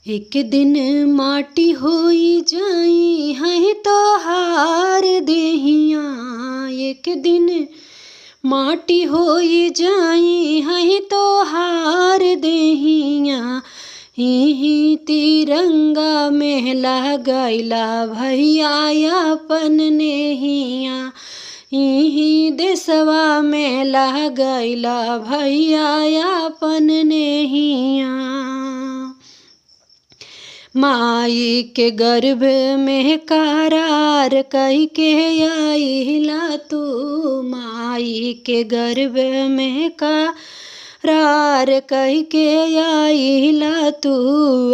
एक दिन माटी होई जाई है तोहार देहिया। एक दिन माटी होई जाई है तोहार देहिया। ही तिरंगा में लगैला भैया अपन नेहिया। ही देशवा में लगैला भैया अपन नेहिया। माई के गर्भ में करार कई के आइला तू। माई के गर्भ में करार कई के आइला तू।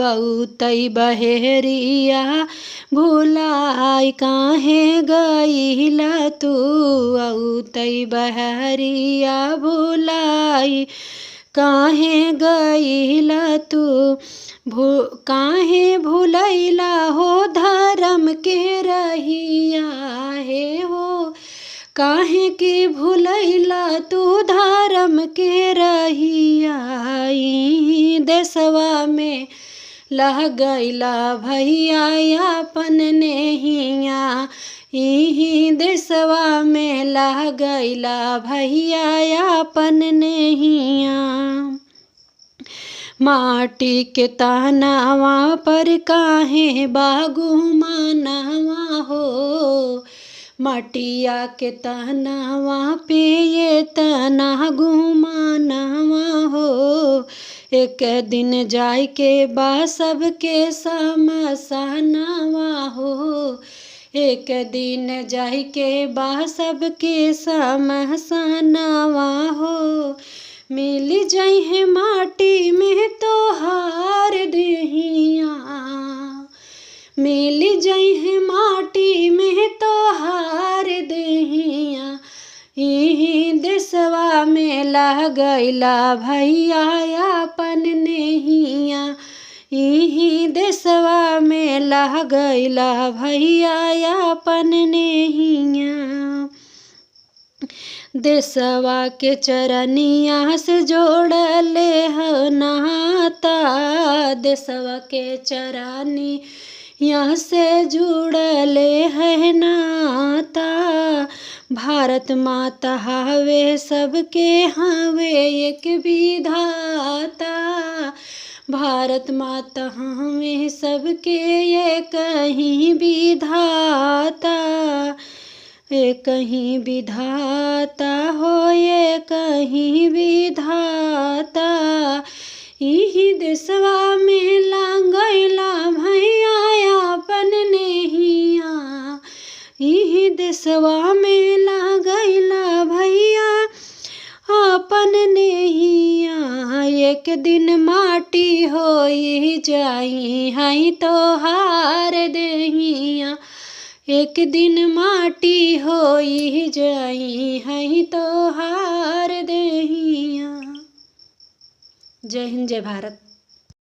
औ तई बहेरिया भुलाई काहे गइला तू। औ तई बहेरिया भुलाई काहे गइला तू। काहे भुलैला हो धर्म के रहिया हे हो। काहे के भुलैला तू धर्म के रहिया। ई देशवा में लगैला भैया अपन नेहिया। ई देशवा में लगैला भैया अपन नेहिया। माटी के तहनावा पर काहे बागु मानवा हो। मटिया के तहनावा पे ये तना गुमानवा हो। एक दिन जाय के बा सबके समसनवा हो। एक दिन जाय के बा सबके समसनवा हो। मिल जाई है माटी में तोहार देहिया। मिल जाई है माटी में तोहार देहिया। ई देशवा में लगैला भैया अपन नेहिया। ई देशवा में लगैला भैया अपन नेहिया। देशवा के चरनिया से जोड़ले हो नाता। देशवा के चरनिया से जुड़ले है नाता। भारत माता हवे सबके हवे एक विधाता। भारत माता हवे सबके ये कहीं विधाता। ये कहीं विधाता हो ये कहीं विधाता। यही देशवा में लगैला भैया अपन नेहिया। यही देशवा में लगैला भैया अपन नेहिया। एक दिन माटी होई जाई है तोहार देहिया। एक दिन माटी होई जाई है तोहार देहिया। जय हिंद जय भारत।